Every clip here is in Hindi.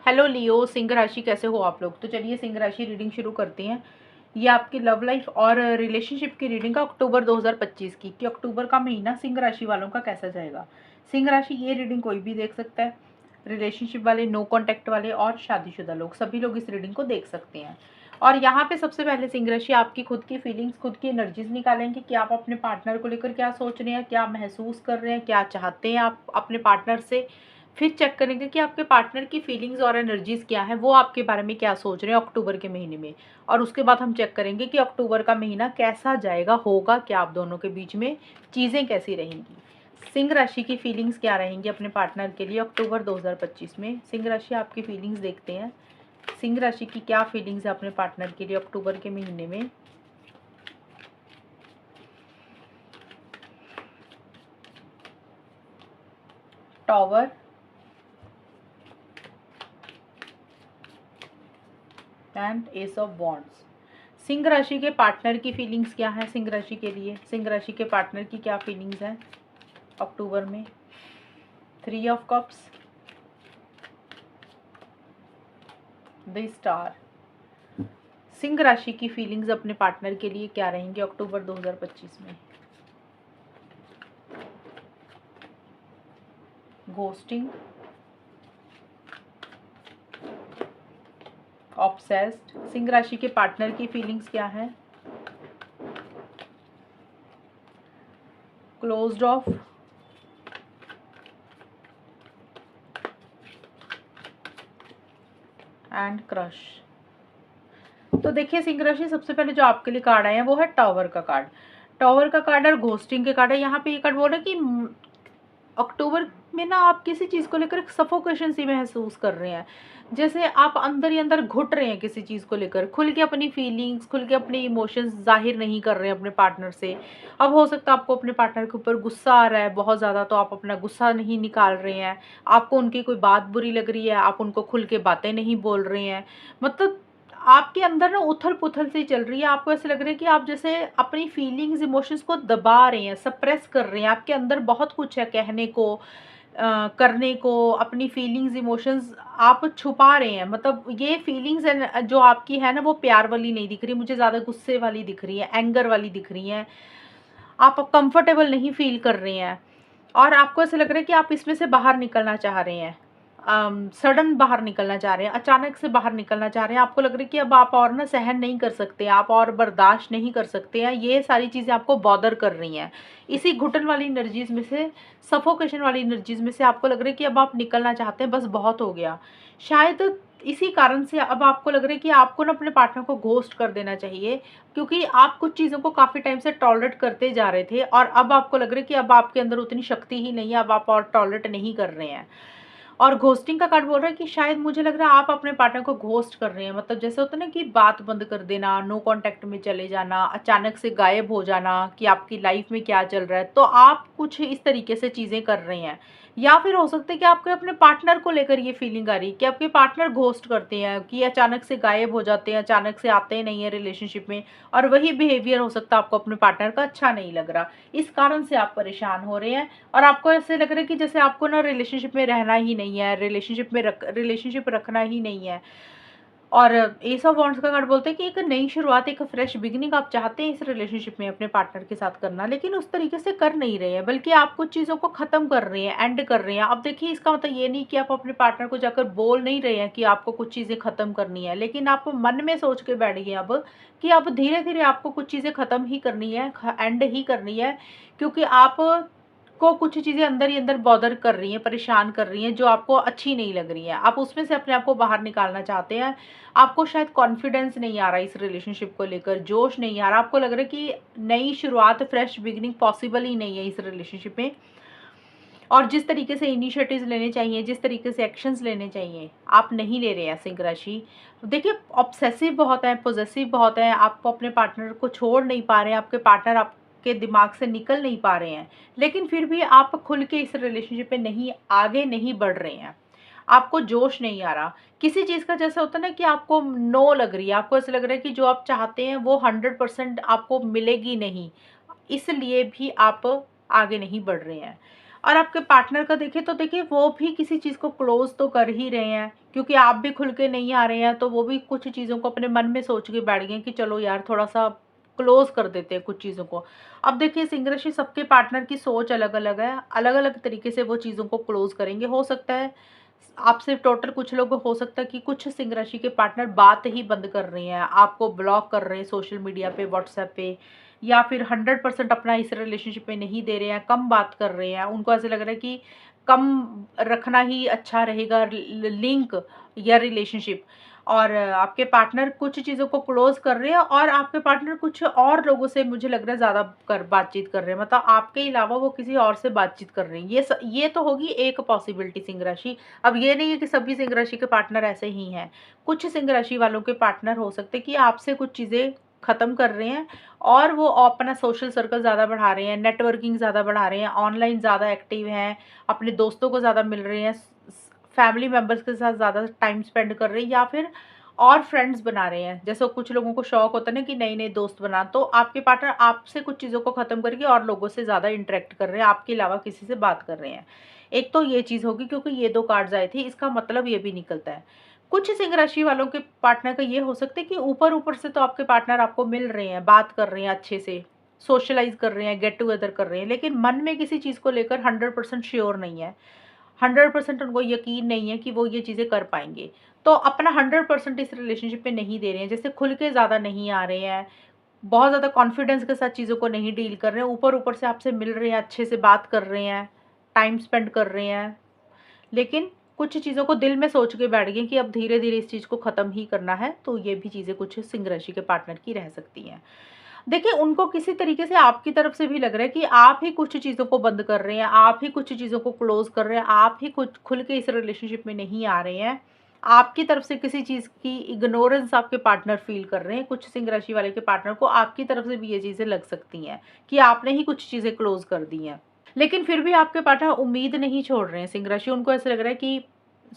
हेलो लियो, सिंह राशि कैसे हो आप लोग। तो चलिए सिंह राशि रीडिंग शुरू करते हैं। ये आपकी लव लाइफ और रिलेशनशिप की रीडिंग का अक्टूबर 2025 की कि अक्टूबर का महीना सिंह राशि वालों का कैसा जाएगा। सिंह राशि ये रीडिंग कोई भी देख सकता है। रिलेशनशिप वाले, नो कॉन्टैक्ट वाले और शादीशुदा लोग, सभी लोग इस रीडिंग को देख सकते हैं। और यहाँ पे सबसे पहले सिंह राशि आपकी खुद की फीलिंग्स, खुद की एनर्जीज निकालेंगे कि आप अपने पार्टनर को लेकर क्या सोच रहे हैं, क्या महसूस कर रहे हैं, क्या चाहते हैं आप अपने पार्टनर से। फिर चेक करेंगे कि आपके पार्टनर की फीलिंग्स और एनर्जीज क्या है, वो आपके बारे में क्या सोच रहे हैं अक्टूबर के महीने में। और उसके बाद हम चेक करेंगे कि अक्टूबर का महीना कैसा जाएगा, होगा क्या आप दोनों के बीच में, चीज़ें कैसी रहेंगी। सिंह राशि की फीलिंग्स क्या रहेंगी अपने पार्टनर के लिए अक्टूबर 2025 में। सिंह राशि आपकी फीलिंग्स देखते हैं। सिंह राशि की क्या फीलिंग्स है अपने पार्टनर के लिए अक्टूबर के महीने में। Tower and S of wands. Singh राशि के पार्टनर की फीलिंग्स क्या है सिंह राशि के लिए। सिंह राशि के पार्टनर की क्या फीलिंग्स हैं अक्टूबर में। 3 of cups, the star. Singh राशि की फीलिंग्स अपने पार्टनर के लिए क्या रहेंगे अक्टूबर 2025 में। Ghosting, obsessed. सिंह राशि के पार्टनर की फीलिंग्स क्या है। Closed of, and crush. तो देखिए सिंह राशि, सबसे पहले जो आपके लिए कार्ड आए हैं वो है टावर का कार्ड। टावर का कार्ड और घोस्टिंग के कार्ड है। यहाँ पे ये कार्ड बोल रहा है कि अक्टूबर में ना आप किसी चीज़ को लेकर सफोकेशन सी महसूस कर रहे हैं। जैसे आप अंदर ही अंदर घुट रहे हैं किसी चीज़ को लेकर, खुल के अपनी फीलिंग्स, खुल के अपने इमोशंस जाहिर नहीं कर रहे हैं अपने पार्टनर से। अब हो सकता है आपको अपने पार्टनर के ऊपर गुस्सा आ रहा है बहुत ज़्यादा, तो आप अपना गुस्सा नहीं निकाल रहे हैं। आपको उनकी कोई बात बुरी लग रही है, आप उनको खुल के बातें नहीं बोल रहे हैं। मतलब आपके अंदर ना उथल पुथल सी चल रही है। आपको ऐसे लग रहा है कि आप जैसे अपनी फीलिंग्स, इमोशंस को दबा रहे हैं, सप्रेस कर रहे हैं। आपके अंदर बहुत कुछ है कहने को, करने को, अपनी फीलिंग्स, इमोशंस आप छुपा रहे हैं। मतलब ये फीलिंग्स जो आपकी है ना, वो प्यार वाली नहीं दिख रही मुझे, ज़्यादा गुस्से वाली दिख रही है, एंगर वाली दिख रही है। आप कंफर्टेबल नहीं फील कर रहे हैं और आपको ऐसा लग रहा है कि आप इसमें से बाहर निकलना चाह रहे हैं। सडन बाहर निकलना चाह रहे हैं, अचानक से बाहर निकलना चाह रहे हैं। आपको लग रहा है कि अब आप और ना सहन नहीं कर सकते, आप और बर्दाश्त नहीं कर सकते हैं। ये सारी चीज़ें आपको बॉदर कर रही हैं। इसी घुटन वाली एनर्जीज में से, सफोकेशन वाली एनर्जीज में से आपको लग रहा है कि अब आप निकलना चाहते हैं, बस बहुत हो गया। शायद इसी कारण से अब आपको लग रहा है कि आपको ना अपने पार्टनर को घोस्ट कर देना चाहिए, क्योंकि आप कुछ चीज़ों को काफ़ी टाइम से टॉलरेट करते जा रहे थे और अब आपको लग रहा है कि अब आपके अंदर उतनी शक्ति ही नहीं है, अब आप और टॉलरेट नहीं कर रहे हैं। और घोस्टिंग का कार्ड बोल रहा है कि शायद मुझे लग रहा है आप अपने पार्टनर को घोस्ट कर रहे हैं। मतलब जैसे होता है ना कि बात बंद कर देना, नो कांटेक्ट में चले जाना, अचानक से गायब हो जाना कि आपकी लाइफ में क्या चल रहा है। तो आप कुछ इस तरीके से चीज़ें कर रहे हैं। या फिर हो सकता है कि आपके अपने पार्टनर को लेकर ये फीलिंग आ रही है कि आपके पार्टनर घोस्ट करते हैं, कि अचानक से गायब हो जाते हैं, अचानक से आते नहीं है रिलेशनशिप में। और वही बिहेवियर हो सकता है आपको अपने पार्टनर का अच्छा नहीं लग रहा, इस कारण से आप परेशान हो रहे हैं। और आपको ऐसे लग रहा है कि जैसे आपको ना रिलेशनशिप में रहना ही नहीं है, रिलेशनशिप रखना ही नहीं है। और एस ऑफ वॉन्ड्स का कार्ड बोलते हैं कि एक नई शुरुआत, एक फ्रेश बिगिनिंग आप चाहते हैं इस रिलेशनशिप में अपने पार्टनर के साथ करना, लेकिन उस तरीके से कर नहीं रहे हैं, बल्कि आप कुछ चीज़ों को ख़त्म कर रहे हैं, एंड कर रहे हैं। अब देखिए, इसका मतलब ये नहीं कि आप अपने पार्टनर को जाकर बोल नहीं रहे हैं कि आपको कुछ चीज़ें ख़त्म करनी है, लेकिन आप मन में सोच के बैठ गए अब कि अब धीरे धीरे आपको कुछ चीज़ें ख़त्म ही करनी है, एंड ही करनी है। क्योंकि आप को कुछ चीज़ें अंदर ही अंदर बॉदर कर रही हैं, परेशान कर रही हैं, जो आपको अच्छी नहीं लग रही हैं। आप उसमें से अपने आप को बाहर निकालना चाहते हैं। आपको शायद कॉन्फिडेंस नहीं आ रहा इस रिलेशनशिप को लेकर, जोश नहीं आ रहा। आपको लग रहा है कि नई शुरुआत, फ्रेश बिगिनिंग पॉसिबल ही नहीं है इस रिलेशनशिप में। और जिस तरीके से इनिशिएटिव्स लेने चाहिए, जिस तरीके से एक्शंस लेने चाहिए, आप नहीं ले रहे हैं सिंह राशि। देखिए, ऑब्सेसिव बहुत है, पॉजेसिव बहुत है, आपको अपने पार्टनर को छोड़ नहीं पा रहे हैं, आपके पार्टनर आपके दिमाग से निकल नहीं पा रहे हैं, लेकिन फिर भी आप खुल के इस रिलेशनशिप में नहीं, आगे नहीं बढ़ रहे हैं। आपको जोश नहीं आ रहा किसी चीज़ का। जैसे होता है ना कि आपको नो लग रही है, आपको ऐसा लग रहा है कि जो आप चाहते हैं वो 100% आपको मिलेगी नहीं, इसलिए भी आप आगे नहीं बढ़ रहे हैं। और आपके पार्टनर का देखें तो देखिए वो भी किसी चीज़ को क्लोज तो कर ही रहे हैं, क्योंकि आप भी खुल के नहीं आ रहे हैं, तो वो भी कुछ चीज़ों को अपने मन में सोच के बैठ गए हैं कि चलो यार थोड़ा सा क्लोज कर देते हैं कुछ चीज़ों को। अब देखिए सिंह राशि, सबके पार्टनर की सोच अलग अलग है, अलग अलग तरीके से वो चीज़ों को क्लोज करेंगे। हो सकता है आपसे टोटल कुछ लोग, हो सकता है कि कुछ सिंह राशि के पार्टनर बात ही बंद कर रहे हैं, आपको ब्लॉक कर रहे हैं सोशल मीडिया पे, व्हाट्सएप पे, या फिर 100% अपना इस रिलेशनशिप में नहीं दे रहे हैं, कम बात कर रहे हैं। उनको ऐसे लग रहा है कि कम रखना ही अच्छा रहेगा लिंक या रिलेशनशिप। और आपके पार्टनर कुछ चीज़ों को क्लोज कर रहे हैं, और आपके पार्टनर कुछ और लोगों से मुझे लग रहा है ज़्यादा बातचीत कर रहे हैं, मतलब आपके अलावा वो किसी और से बातचीत कर रहे हैं। ये तो होगी एक पॉसिबिलिटी सिंह राशि। अब ये नहीं है कि सभी सिंह राशि के पार्टनर ऐसे ही हैं। कुछ सिंह राशि वालों के पार्टनर हो सकते हैं कि आपसे कुछ चीज़ें ख़त्म कर रहे हैं, और वो अपना सोशल सर्कल ज़्यादा बढ़ा रहे हैं, नेटवर्किंग ज़्यादा बढ़ा रहे हैं, ऑनलाइन ज़्यादा एक्टिव हैं, अपने दोस्तों को ज़्यादा मिल रहे हैं, फैमिली मेम्बर्स के साथ ज़्यादा टाइम स्पेंड कर रहे हैं, या फिर और फ्रेंड्स बना रहे हैं। जैसे कुछ लोगों को शौक होता है ना कि नए नए दोस्त बना, तो आपके पार्टनर आपसे कुछ चीज़ों को ख़त्म करके और लोगों से ज़्यादा इंटरेक्ट कर रहे हैं, आपके अलावा किसी से बात कर रहे हैं। एक तो ये चीज़ होगी, क्योंकि ये 2 कार्ड्स आए थे, इसका मतलब ये भी निकलता है। कुछ सिंह राशि वालों के पार्टनर का ये हो सकता है कि ऊपर-ऊपर से तो आपके पार्टनर आपको मिल रहे हैं, बात कर रहे हैं अच्छे से, सोशलाइज़ कर रहे हैं, गेट टुगेदर कर रहे हैं, लेकिन मन में किसी चीज़ को लेकर 100% श्योर नहीं है। 100% उनको यकीन नहीं है कि वो ये चीज़ें कर पाएँगे। तो अपना 100% इस रिलेशनशिप में नहीं दे रहे हैं, जैसे खुल के ज़्यादा नहीं आ रहे हैं, बहुत ज़्यादा कॉन्फिडेंस के साथ चीज़ों को नहीं डील कर रहे हैं, ऊपर-ऊपर से आपसे मिल रहे हैं, अच्छे से बात कर रहे हैं, टाइम स्पेंड कर रहे हैं, लेकिन कुछ चीज़ों को दिल में सोच के बैठ गए कि अब धीरे-धीरे इस चीज़ को ख़त्म ही करना है, तो ये भी चीज़ें कुछ सिंह राशि के पार्टनर की रह सकती हैं। देखिए, उनको किसी तरीके से आपकी तरफ से भी लग रहा है कि आप ही कुछ चीज़ों को बंद कर रहे हैं, आप ही कुछ चीज़ों को क्लोज़ कर रहे हैं, आप ही कुछ खुल के इस रिलेशनशिप में नहीं आ रहे हैं। आपकी तरफ से किसी चीज़ की इग्नोरेंस आपके पार्टनर फ़ील कर रहे हैं। कुछ सिंह राशि वाले के पार्टनर को आपकी तरफ से भी ये चीज़ें लग सकती हैं कि आपने ही कुछ चीज़ें क्लोज़ कर दी हैं। लेकिन फिर भी आपके पार्टनर उम्मीद नहीं छोड़ रहे हैं सिंह राशि। उनको ऐसा लग रहा है कि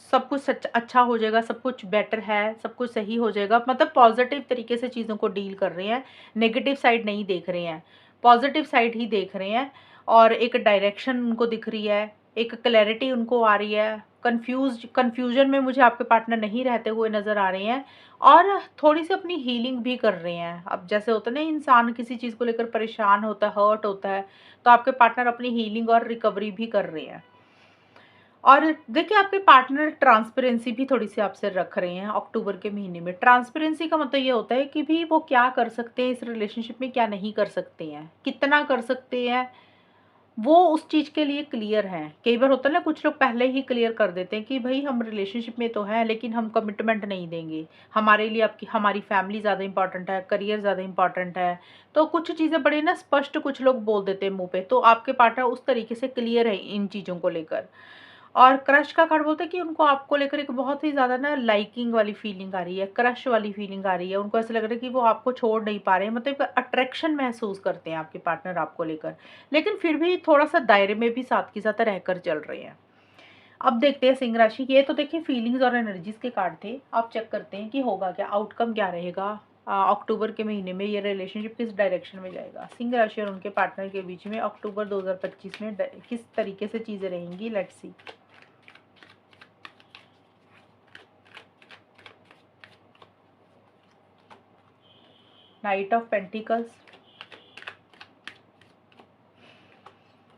सब कुछ सच अच्छा हो जाएगा, सब कुछ बेटर है, सब कुछ सही हो जाएगा, मतलब पॉजिटिव तरीके से चीज़ों को डील कर रहे हैं, नेगेटिव साइड नहीं देख रहे हैं, पॉजिटिव साइड ही देख रहे हैं। और एक डायरेक्शन उनको दिख रही है, एक क्लैरिटी उनको आ रही है, कन्फ्यूजन में मुझे आपके पार्टनर नहीं रहते हुए नज़र आ रहे हैं, और थोड़ी सी अपनी हीलिंग भी कर रहे हैं। अब जैसे होता है ना, इंसान किसी चीज़ को लेकर परेशान होता है, हर्ट होता है, तो आपके पार्टनर अपनी हीलिंग और रिकवरी भी कर रहे हैं। और देखिए, आपके पार्टनर ट्रांसपेरेंसी भी थोड़ी-सी आपसे रख रहे हैं अक्टूबर के महीने में। ट्रांसपेरेंसी का मतलब ये होता है कि भी वो क्या कर सकते हैं इस रिलेशनशिप में, क्या नहीं कर सकते हैं, कितना कर सकते हैं, वो उस चीज़ के लिए क्लियर हैं। कई बार होता है ना, कुछ लोग पहले ही क्लियर कर देते हैं कि भई हम रिलेशनशिप में तो हैं, लेकिन हम कमिटमेंट नहीं देंगे। हमारे लिए आपकी हमारी फैमिली ज़्यादा इम्पोर्टेंट है, करियर ज़्यादा इम्पोर्टेंट है। तो कुछ चीज़ें बड़े ना स्पष्ट कुछ लोग बोल देते हैं मुँह पे, तो आपके पार्टनर उस तरीके से क्लियर है इन चीज़ों को लेकर। और क्रश का कार्ड बोलते हैं कि उनको आपको लेकर एक बहुत ही ज़्यादा ना लाइकिंग वाली फीलिंग आ रही है, क्रश वाली फीलिंग आ रही है। उनको ऐसा लग रहा है कि वो आपको छोड़ नहीं पा रहे हैं, मतलब अट्रैक्शन महसूस करते हैं आपके पार्टनर आपको लेकर। लेकिन फिर भी थोड़ा-सा दायरे में भी साथ के साथ रहकर चल रहे हैं। अब देखते हैं सिंह राशि, ये तो देखिए फीलिंग्स और एनर्जीज़ के कार्ड थे। अब चेक करते हैं कि होगा क्या, आउटकम क्या रहेगा। अक्टूबर के महीने में ये रिलेशनशिप किस डायरेक्शन में जाएगा। सिंह राशि और उनके पार्टनर के बीच में अक्टूबर 2025 में किस तरीके से चीज़ें रहेंगी, let's see. Knight of Pentacles,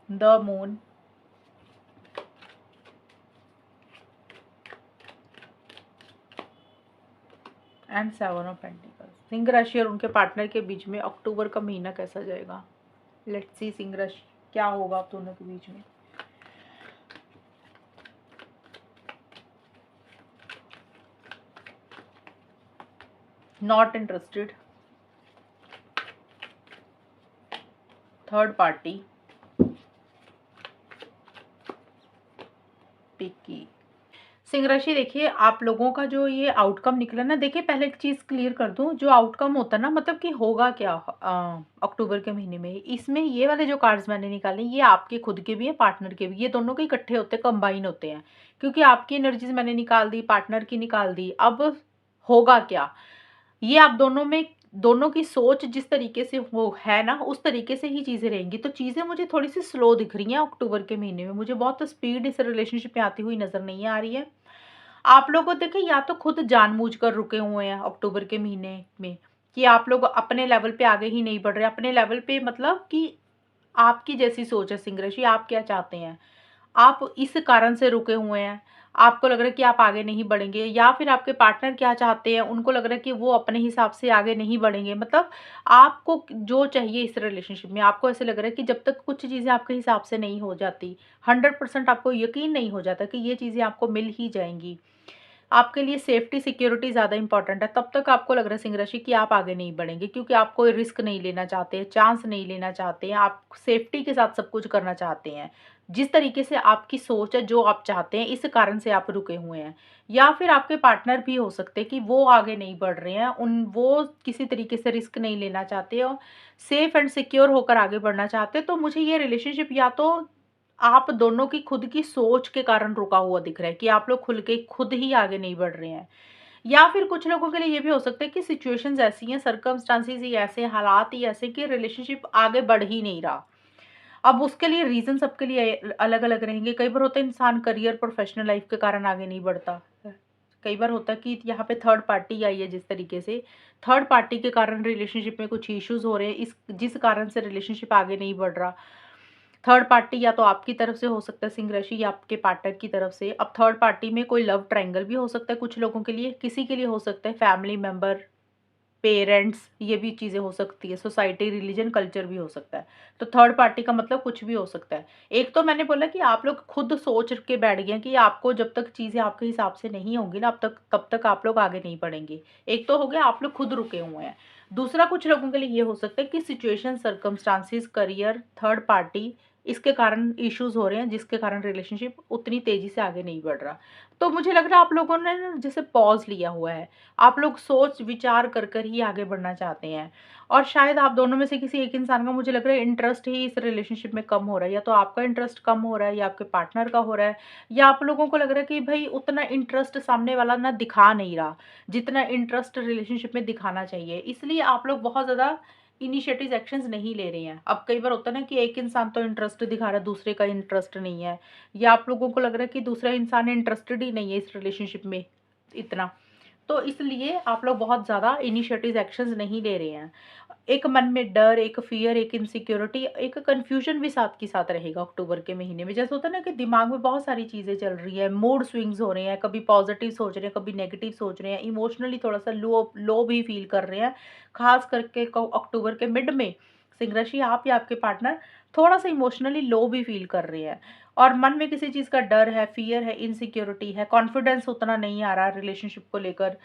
the Moon, and 7 of pentacles. Singh राशि और उनके पार्टनर के बीच में अक्टूबर का महीना कैसा जाएगा, लेट्स सी। सिंह राशि, क्या होगा आप दोनों के बीच में। नॉट इंटरेस्टेड, थर्ड पार्टी, पिकी। सिंह राशि, देखिए आप लोगों का जो ये आउटकम निकला ना, देखिए पहले एक चीज़ क्लियर कर दूं, जो आउटकम होता है ना, मतलब कि होगा क्या अक्टूबर के महीने में, इसमें ये वाले जो कार्ड्स मैंने निकाले, ये आपके खुद के भी हैं, पार्टनर के भी, ये दोनों के इकट्ठे होते हैं, कंबाइन होते हैं। क्योंकि आपकी एनर्जीज मैंने निकाल दी, पार्टनर की निकाल दी। अब होगा क्या, ये आप दोनों में दोनों की सोच जिस तरीके से वो है ना, उस तरीके से ही चीज़ें रहेंगी। तो चीज़ें मुझे थोड़ी-सी स्लो दिख रही हैं अक्टूबर के महीने में, मुझे बहुत स्पीड इस रिलेशनशिप में आती हुई नज़र नहीं आ रही है। आप लोग को देखिए या तो खुद जानबूझकर रुके हुए हैं अक्टूबर के महीने में, कि आप लोग अपने लेवल पे आगे ही नहीं बढ़ रहे। अपने लेवल पे मतलब कि आपकी जैसी सोच है सिंह राशि, आप क्या चाहते हैं? आप इस कारण से रुके हुए हैं। आपको लग रहा है कि आप आगे नहीं बढ़ेंगे, या फिर आपके पार्टनर क्या चाहते हैं, उनको लग रहा है कि वो अपने हिसाब से आगे नहीं बढ़ेंगे। मतलब आपको जो चाहिए इस रिलेशनशिप में, आपको ऐसे लग रहा है कि जब तक कुछ चीज़ें आपके हिसाब से नहीं हो जाती, 100% आपको यकीन नहीं हो जाता कि ये चीज़ें आपको मिल ही जाएँगी। आपके लिए सेफ्टी सिक्योरिटी ज़्यादा इंपॉर्टेंट है, तब तक आपको लग रहा है सिंह राशि कि आप आगे नहीं बढ़ेंगे, क्योंकि आप कोई रिस्क नहीं लेना चाहते, चांस नहीं लेना चाहते हैं, आप सेफ्टी के साथ सब कुछ करना चाहते हैं। जिस तरीके से आपकी सोच है, जो आप चाहते हैं, इस कारण से आप रुके हुए हैं। या फिर आपके पार्टनर भी हो सकते हैं कि वो आगे नहीं बढ़ रहे हैं, वो किसी तरीके से रिस्क नहीं लेना चाहते और सेफ एंड सिक्योर होकर आगे बढ़ना चाहते हैं। तो मुझे ये रिलेशनशिप या तो आप दोनों की खुद की सोच के कारण रुका हुआ दिख रहा है कि आप लोग खुल के खुद ही आगे नहीं बढ़ रहे हैं। या फिर कुछ लोगों के लिए ये भी हो सकता है कि सिचुएशंस ऐसी हैं, सर्कमस्टांसेस ही ऐसे, हालात ही ऐसे कि रिलेशनशिप आगे बढ़ ही नहीं रहा। अब उसके लिए रीज़न सबके लिए अलग-अलग रहेंगे। कई बार होता है इंसान करियर, प्रोफेशनल लाइफ के कारण आगे नहीं बढ़ता। कई बार होता है कि यहाँ पे थर्ड पार्टी आई है जिस तरीके से, थर्ड पार्टी के कारण रिलेशनशिप में कुछ इश्यूज़ हो रहे हैं, इस जिस कारण से रिलेशनशिप आगे नहीं बढ़ रहा। थर्ड पार्टी या तो आपकी तरफ से हो सकता है सिंह राशि, या आपके पार्टनर की तरफ से। अब थर्ड पार्टी में कोई लव ट्रायंगल भी हो सकता है कुछ लोगों के लिए, किसी के लिए हो सकता है फैमिली मेंबर, पेरेंट्स, ये भी चीज़ें हो सकती है, सोसाइटी, रिलीजन, कल्चर भी हो सकता है। तो थर्ड पार्टी का मतलब कुछ भी हो सकता है। एक तो मैंने बोला कि आप लोग खुद सोच के बैठ गए हैं कि आपको जब तक चीज़ें आपके हिसाब से नहीं होंगी ना, अब तक तब तक आप लोग आगे नहीं बढ़ेंगे। एक तो हो गया आप लोग खुद रुके हुए हैं। दूसरा कुछ लोगों के लिए ये हो सकता है कि situation, circumstances, career, third party, इसके कारण इश्यूज़ हो रहे हैं, जिसके कारण रिलेशनशिप उतनी तेज़ी से आगे नहीं बढ़ रहा। तो मुझे लग रहा है आप लोगों ने ना जैसे पॉज़ लिया हुआ है। आप लोग सोच विचार कर ही आगे बढ़ना चाहते हैं, और शायद आप दोनों में से किसी एक इंसान का मुझे लग रहा है इंटरेस्ट ही इस रिलेशनशिप में कम हो रहा है। या तो आपका इंटरेस्ट कम हो रहा है, या आपके पार्टनर का हो रहा है, या आप लोगों को लग रहा है कि भाई उतना इंटरेस्ट सामने वाला ना दिखा नहीं रहा, जितना इंटरेस्ट रिलेशनशिप में दिखाना चाहिए। इसलिए आप लोग बहुत ज़्यादा इनिशिएटिव एक्शंस नहीं ले रहे हैं। अब कई बार होता है ना कि एक इंसान तो इंटरेस्ट दिखा रहा है, दूसरे का इंटरेस्ट नहीं है, या आप लोगों को लग रहा है कि दूसरा इंसान इंटरेस्टेड ही नहीं है इस रिलेशनशिप में इतना। तो इसलिए आप लोग बहुत ज़्यादा इनिशिएटिव एक्शंस नहीं ले रहे हैं। एक मन में डर, एक फ़ियर, एक इनसिक्योरिटी, एक कन्फ्यूजन भी साथ के साथ रहेगा अक्टूबर के महीने में। जैसे होता है ना कि दिमाग में बहुत सारी चीज़ें चल रही है, मूड स्विंग्स हो रहे हैं, कभी पॉजिटिव सोच रहे हैं, कभी नेगेटिव सोच रहे हैं, इमोशनली थोड़ा-सा लो लो भी फ़ील कर रहे हैं। ख़ास करके अक्टूबर के मिड में सिंह राशि, आप या आपके पार्टनर थोड़ा-सा इमोशनली लो भी फ़ील कर रहे हैं, और मन में किसी चीज़ का डर है, फ़ियर है, इनसिक्योरिटी है, कॉन्फिडेंस उतना नहीं आ रहा रिलेशनशिप को लेकर,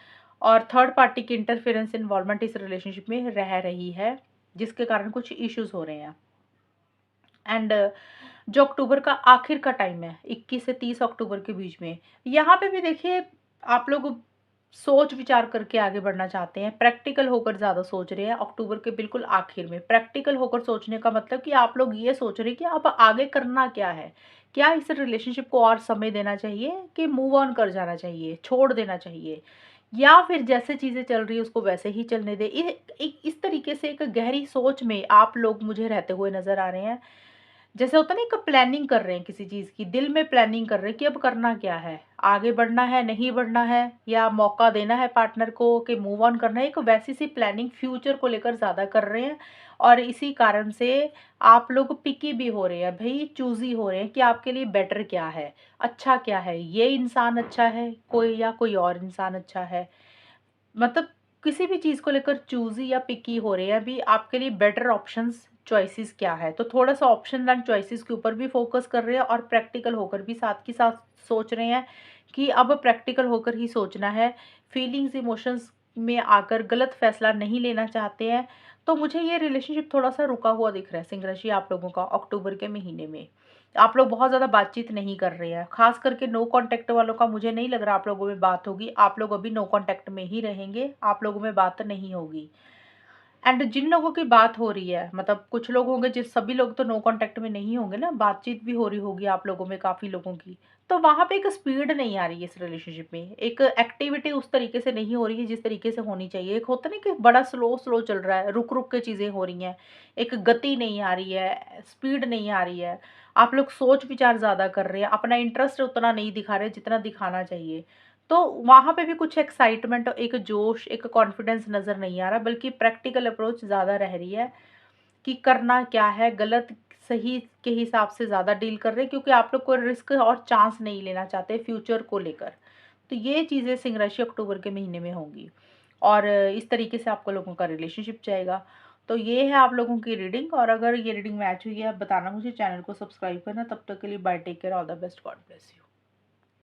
और थर्ड पार्टी की इंटरफेरेंस, इन्वॉल्वमेंट इस रिलेशनशिप में रह रही है, जिसके कारण कुछ इश्यूज हो रहे हैं। एंड जो अक्टूबर का आखिर का टाइम है, 21 से 30 अक्टूबर के बीच में, यहाँ पे भी देखिए आप लोग सोच विचार करके आगे बढ़ना चाहते हैं, प्रैक्टिकल होकर ज़्यादा सोच रहे हैं। अक्टूबर के बिल्कुल आखिर में प्रैक्टिकल होकर सोचने का मतलब कि आप लोग ये सोच रहे हैं कि अब आगे करना क्या है, क्या इस रिलेशनशिप को और समय देना चाहिए, कि मूव ऑन कर जाना चाहिए, छोड़ देना चाहिए, या फिर जैसे चीज़ें चल रही है उसको वैसे ही चलने दें। इस तरीके से एक गहरी सोच में आप लोग मुझे रहते हुए नज़र आ रहे हैं। जैसे होता है ना, एक प्लानिंग कर रहे हैं किसी चीज़ की, दिल में प्लानिंग कर रहे हैं कि अब करना क्या है, आगे बढ़ना है, नहीं बढ़ना है, या मौका देना है पार्टनर को कि मूव ऑन करना है। एक वैसी सी प्लानिंग फ्यूचर को लेकर ज़्यादा कर रहे हैं, और इसी कारण से आप लोग पिकी भी हो रहे हैं, भाई चूज़ी हो रहे हैं कि आपके लिए बेटर क्या है, अच्छा क्या है, ये इंसान अच्छा है कोई, या कोई और इंसान अच्छा है। मतलब किसी भी चीज़ को लेकर चूज़ी या पिकी हो रहे हैं, अभी आपके लिए बेटर ऑप्शंस, चॉइसेस क्या है। तो थोड़ा-सा ऑप्शन एंड चॉइसेस के ऊपर भी फ़ोकस कर रहे हैं, और प्रैक्टिकल होकर भी साथ के साथ सोच रहे हैं कि अब प्रैक्टिकल होकर ही सोचना है। फीलिंग्स, इमोशंस में आकर गलत फ़ैसला नहीं लेना चाहते हैं। तो मुझे ये रिलेशनशिप थोड़ा-सा रुका हुआ दिख रहा है सिंह राशि आप लोगों का अक्टूबर के महीने में। आप लोग बहुत ज़्यादा बातचीत नहीं कर रहे हैं। ख़ास करके नो कॉन्टैक्ट वालों का मुझे नहीं लग रहा आप लोगों में बात होगी। आप लोग अभी नो कॉन्टैक्ट में ही रहेंगे, आप लोगों में बात नहीं होगी। एंड जिन लोगों की बात हो रही है, मतलब कुछ लोग होंगे, जिस सभी लोग तो नो कांटेक्ट में नहीं होंगे ना, बातचीत भी हो रही होगी आप लोगों में, काफ़ी लोगों की। तो वहाँ पे एक स्पीड नहीं आ रही है इस रिलेशनशिप में, एक एक्टिविटी उस तरीके से नहीं हो रही है जिस तरीके से होनी चाहिए। एक होता है ना कि बड़ा स्लो चल रहा है, रुक-रुक के चीज़ें हो रही हैं, एक गति नहीं आ रही है, स्पीड नहीं आ रही है। आप लोग सोच-विचार ज़्यादा कर रहे हैं, अपना इंटरेस्ट उतना नहीं दिखा रहे जितना दिखाना चाहिए। तो वहाँ पे भी कुछ एक्साइटमेंट, एक जोश, एक कॉन्फिडेंस नज़र नहीं आ रहा, बल्कि प्रैक्टिकल अप्रोच ज़्यादा रह रही है कि करना क्या है, गलत सही के हिसाब से ज़्यादा डील कर रहे हैं, क्योंकि आप लोग को रिस्क और चांस नहीं लेना चाहते फ्यूचर को लेकर। तो ये चीज़ें सिंह राशि अक्टूबर के महीने में होंगी और इस तरीके से आपको लोगों का रिलेशनशिप जाएगा। तो ये है आप लोगों की रीडिंग, और अगर ये रीडिंग मैच हुई है, आप बताना मुझे, चैनल को सब्सक्राइब करना। तब तक के लिए bye, take care, all the best, God bless you.